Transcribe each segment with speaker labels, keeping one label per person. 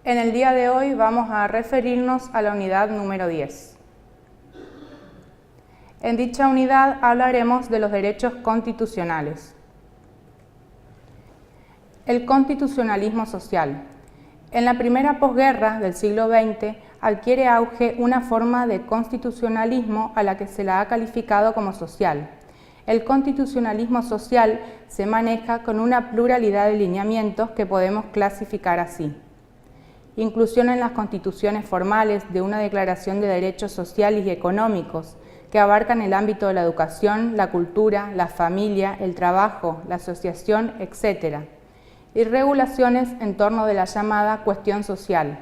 Speaker 1: En el día de hoy vamos a referirnos a la unidad número 10. En dicha unidad hablaremos de los derechos constitucionales. El constitucionalismo social. En la primera posguerra del siglo XX adquiere auge una forma de constitucionalismo a la que se la ha calificado como social. El constitucionalismo social se maneja con una pluralidad de lineamientos que podemos clasificar así. Inclusión en las constituciones formales de una declaración de derechos sociales y económicos que abarcan el ámbito de la educación, la cultura, la familia, el trabajo, la asociación, etc. Y regulaciones en torno de la llamada cuestión social.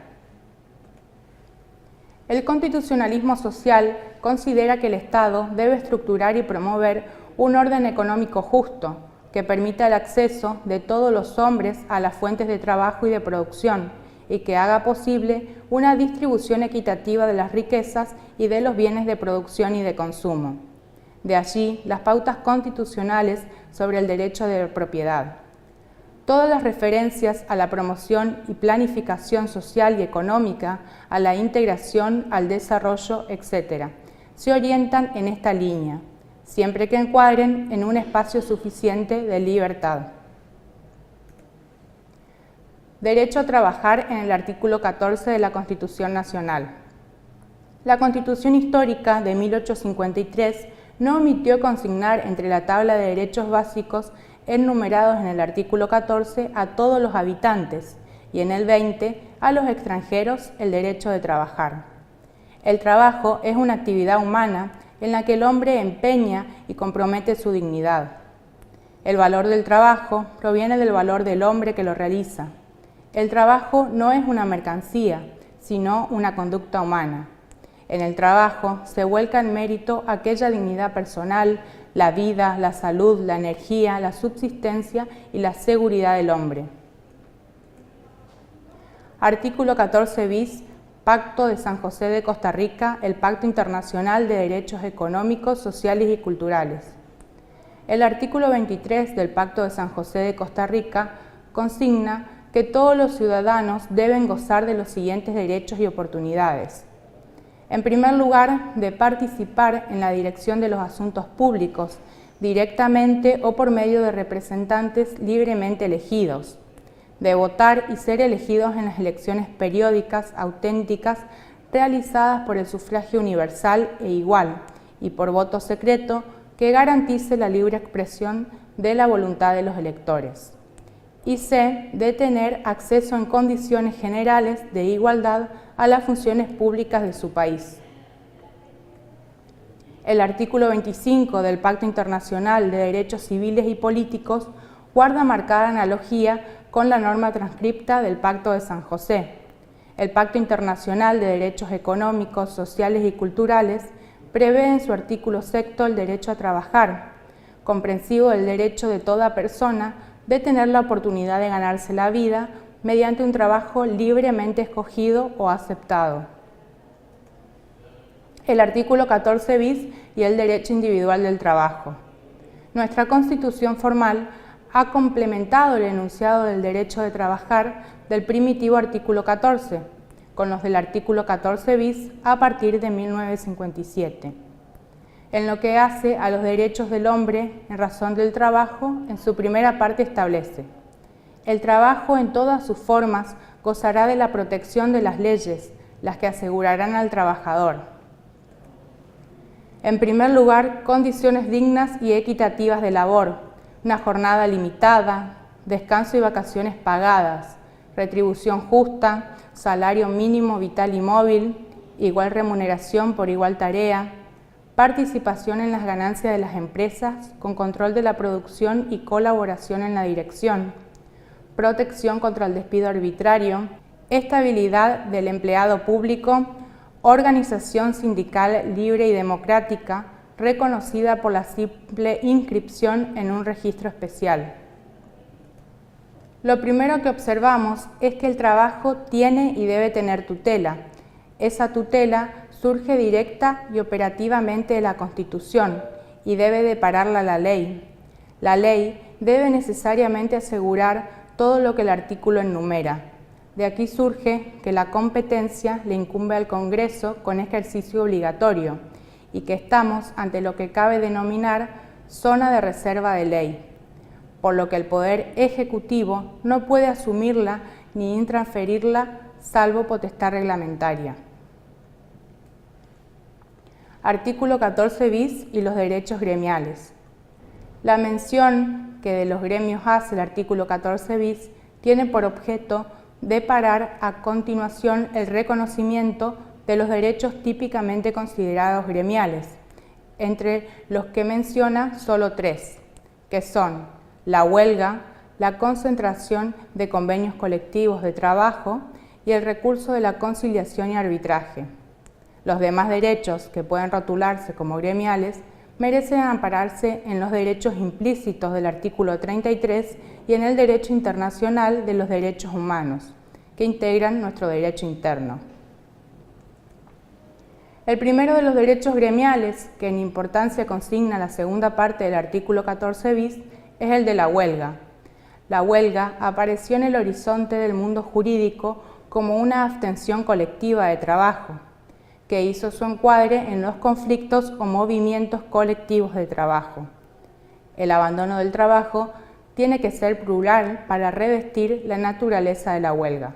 Speaker 1: El constitucionalismo social considera que el Estado debe estructurar y promover un orden económico justo que permita el acceso de todos los hombres a las fuentes de trabajo y de producción y que haga posible una distribución equitativa de las riquezas y de los bienes de producción y de consumo. De allí las pautas constitucionales sobre el derecho de propiedad. Todas las referencias a la promoción y planificación social y económica, a la integración, al desarrollo, etc., se orientan en esta línea, siempre que encuadren en un espacio suficiente de libertad. Derecho a trabajar en el artículo 14 de la Constitución Nacional. La Constitución Histórica de 1853 no omitió consignar entre la tabla de derechos básicos enumerados en el artículo 14 a todos los habitantes y en el 20 a los extranjeros el derecho de trabajar. El trabajo es una actividad humana en la que el hombre empeña y compromete su dignidad. El valor del trabajo proviene del valor del hombre que lo realiza. El trabajo no es una mercancía, sino una conducta humana. En el trabajo se vuelca en mérito aquella dignidad personal, la vida, la salud, la energía, la subsistencia y la seguridad del hombre. Artículo 14 bis, Pacto de San José de Costa Rica, el Pacto Internacional de Derechos Económicos, Sociales y Culturales. El artículo 23 del Pacto de San José de Costa Rica consigna que todos los ciudadanos deben gozar de los siguientes derechos y oportunidades. En primer lugar, de participar en la dirección de los asuntos públicos, directamente o por medio de representantes libremente elegidos, de votar y ser elegidos en las elecciones periódicas, auténticas, realizadas por el sufragio universal e igual, y por voto secreto, que garantice la libre expresión de la voluntad de los electores. Y C, de tener acceso en condiciones generales de igualdad a las funciones públicas de su país. El artículo 25 del Pacto Internacional de Derechos Civiles y Políticos guarda marcada analogía con la norma transcripta del Pacto de San José. El Pacto Internacional de Derechos Económicos, Sociales y Culturales prevé en su artículo 6 el derecho a trabajar, comprensivo del derecho de toda persona de tener la oportunidad de ganarse la vida mediante un trabajo libremente escogido o aceptado. El artículo 14 bis y el derecho individual del trabajo. Nuestra Constitución formal ha complementado el enunciado del derecho de trabajar del primitivo artículo 14, con los del artículo 14 bis a partir de 1957. En lo que hace a los derechos del hombre en razón del trabajo, en su primera parte establece: el trabajo en todas sus formas gozará de la protección de las leyes, las que asegurarán al trabajador. En primer lugar, condiciones dignas y equitativas de labor, una jornada limitada, descanso y vacaciones pagadas, retribución justa, salario mínimo vital y móvil, igual remuneración por igual tarea, participación en las ganancias de las empresas con control de la producción y colaboración en la dirección, protección contra el despido arbitrario, estabilidad del empleado público, organización sindical libre y democrática, reconocida por la simple inscripción en un registro especial. Lo primero que observamos es que el trabajo tiene y debe tener tutela. Esa tutela surge directa y operativamente de la Constitución y debe depararla la ley. La ley debe necesariamente asegurar todo lo que el artículo enumera: De aquí surge que la competencia le incumbe al Congreso con ejercicio obligatorio y que estamos ante lo que cabe denominar zona de reserva de ley, por lo que el Poder Ejecutivo no puede asumirla ni intransferirla salvo potestad reglamentaria. Artículo 14 bis y los derechos gremiales. La mención que de los gremios hace el artículo 14 bis tiene por objeto deparar a continuación el reconocimiento de los derechos típicamente considerados gremiales, entre los que menciona solo 3, que son la huelga, la concentración de convenios colectivos de trabajo y el recurso de la conciliación y arbitraje. Los demás derechos que pueden rotularse como gremiales merecen ampararse en los derechos implícitos del artículo 33 y en el derecho internacional de los derechos humanos, que integran nuestro derecho interno. El primero de los derechos gremiales, que en importancia consigna la segunda parte del artículo 14 bis, es el de la huelga. La huelga apareció en el horizonte del mundo jurídico como una abstención colectiva de trabajo, que hizo su encuadre en los conflictos o movimientos colectivos de trabajo. El abandono del trabajo tiene que ser plural para revestir la naturaleza de la huelga.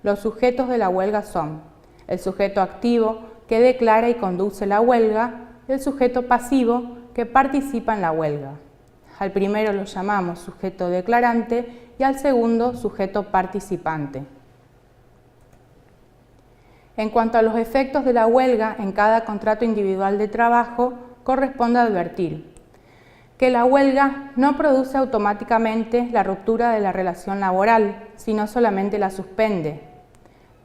Speaker 1: Los sujetos de la huelga son el sujeto activo, que declara y conduce la huelga, y el sujeto pasivo, que participa en la huelga. Al primero lo llamamos sujeto declarante y al segundo sujeto participante. En cuanto a los efectos de la huelga en cada contrato individual de trabajo, corresponde advertir que la huelga no produce automáticamente la ruptura de la relación laboral, sino solamente la suspende.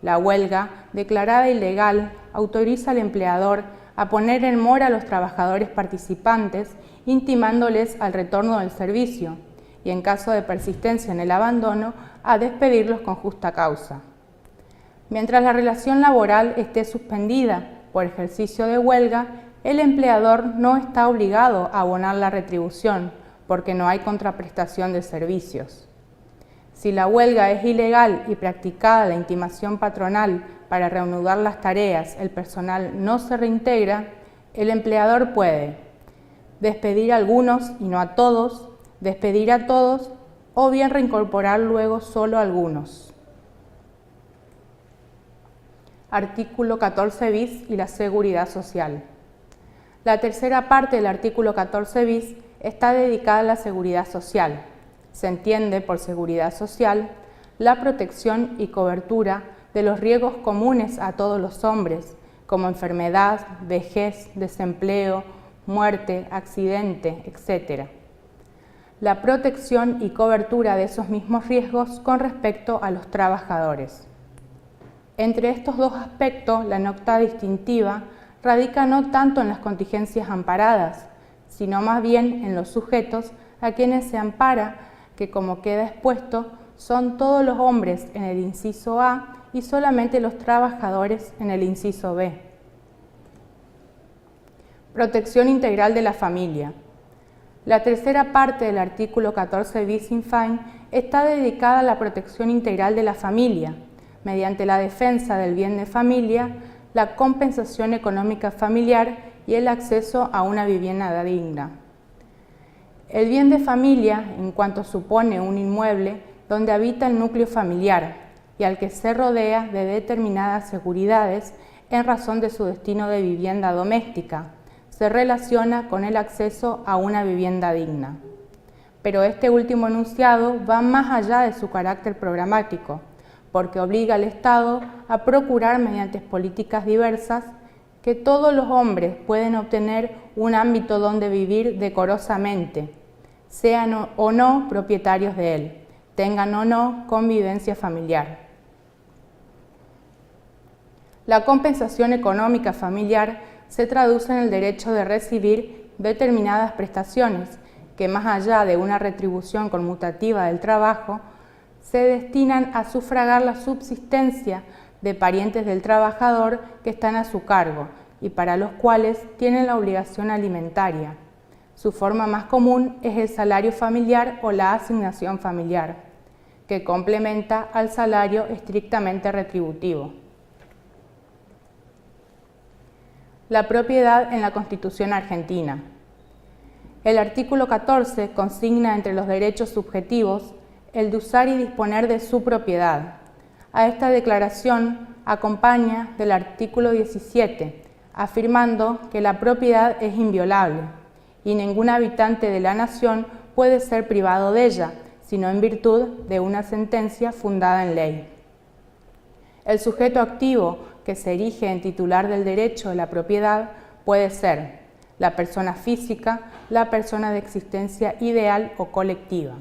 Speaker 1: La huelga, declarada ilegal, autoriza al empleador a poner en mora a los trabajadores participantes, intimándoles al retorno del servicio y, en caso de persistencia en el abandono, a despedirlos con justa causa. Mientras la relación laboral esté suspendida por ejercicio de huelga, el empleador no está obligado a abonar la retribución porque no hay contraprestación de servicios. Si la huelga es ilegal y practicada la intimación patronal para reanudar las tareas, el personal no se reintegra, el empleador puede despedir a algunos y no a todos, despedir a todos o bien reincorporar luego solo a algunos. Artículo 14 bis y la seguridad social. La tercera parte del artículo 14 bis está dedicada a la seguridad social. Se entiende por seguridad social la protección y cobertura de los riesgos comunes a todos los hombres, como enfermedad, vejez, desempleo, muerte, accidente, etc. La protección y cobertura de esos mismos riesgos con respecto a los trabajadores. Entre estos dos aspectos, la nota distintiva radica no tanto en las contingencias amparadas, sino más bien en los sujetos a quienes se ampara, que como queda expuesto, son todos los hombres en el inciso A y solamente los trabajadores en el inciso B. Protección integral de la familia. La tercera parte del artículo 14 bis infine está dedicada a la protección integral de la familia, mediante la defensa del bien de familia, la compensación económica familiar y el acceso a una vivienda digna. El bien de familia, en cuanto supone un inmueble donde habita el núcleo familiar y al que se rodea de determinadas seguridades en razón de su destino de vivienda doméstica, se relaciona con el acceso a una vivienda digna. Pero este último enunciado va más allá de su carácter programático, porque obliga al Estado a procurar mediante políticas diversas que todos los hombres pueden obtener un ámbito donde vivir decorosamente, sean o no propietarios de él, tengan o no convivencia familiar. La compensación económica familiar se traduce en el derecho de recibir determinadas prestaciones que, más allá de una retribución conmutativa del trabajo, se destinan a sufragar la subsistencia de parientes del trabajador que están a su cargo y para los cuales tienen la obligación alimentaria. Su forma más común es el salario familiar o la asignación familiar. que complementa al salario estrictamente retributivo. La propiedad en la Constitución argentina. El artículo 14 consigna entre los derechos subjetivos el de usar y disponer de su propiedad. A esta declaración acompaña del artículo 17, afirmando que la propiedad es inviolable y ningún habitante de la nación puede ser privado de ella, sino en virtud de una sentencia fundada en ley. El sujeto activo que se erige en titular del derecho de la propiedad puede ser la persona física, la persona de existencia ideal o colectiva.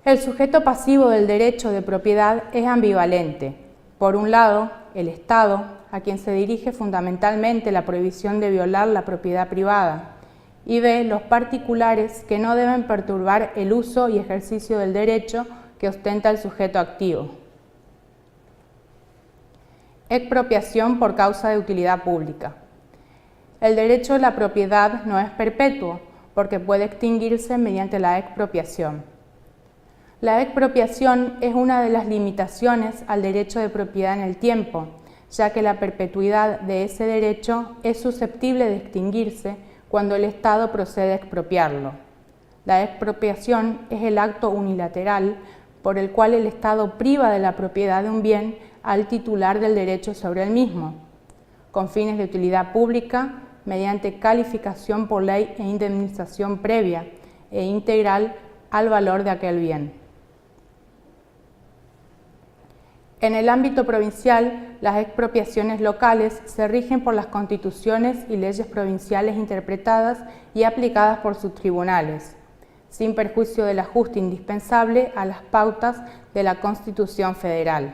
Speaker 1: El sujeto pasivo del derecho de propiedad es ambivalente. Por un lado, el Estado, a quien se dirige fundamentalmente la prohibición de violar la propiedad privada, y B, los particulares que no deben perturbar el uso y ejercicio del derecho que ostenta el sujeto activo. Expropiación por causa de utilidad pública. El derecho de la propiedad no es perpetuo, porque puede extinguirse mediante la expropiación. La expropiación es una de las limitaciones al derecho de propiedad en el tiempo, ya que la perpetuidad de ese derecho es susceptible de extinguirse cuando el Estado procede a expropiarlo. La expropiación es el acto unilateral por el cual el Estado priva de la propiedad de un bien al titular del derecho sobre el mismo, con fines de utilidad pública, mediante calificación por ley e indemnización previa e integral al valor de aquel bien. En el ámbito provincial, las expropiaciones locales se rigen por las constituciones y leyes provinciales interpretadas y aplicadas por sus tribunales, sin perjuicio del ajuste indispensable a las pautas de la Constitución Federal.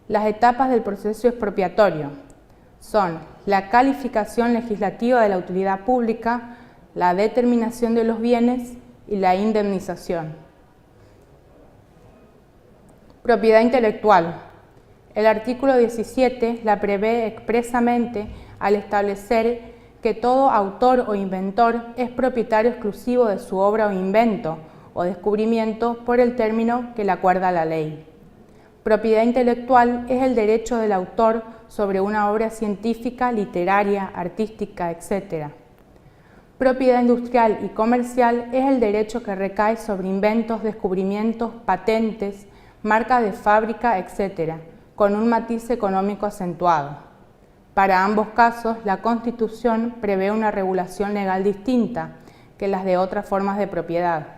Speaker 1: Las etapas del proceso expropiatorio son la calificación legislativa de la utilidad pública, la determinación de los bienes y la indemnización. Propiedad intelectual. El artículo 17 la prevé expresamente al establecer que todo autor o inventor es propietario exclusivo de su obra o invento o descubrimiento por el término que le acuerda la ley. Propiedad intelectual es el derecho del autor sobre una obra científica, literaria, artística, etc. Propiedad industrial y comercial es el derecho que recae sobre inventos, descubrimientos, patentes, marca de fábrica, etc., con un matiz económico acentuado. Para ambos casos, la Constitución prevé una regulación legal distinta que las de otras formas de propiedad.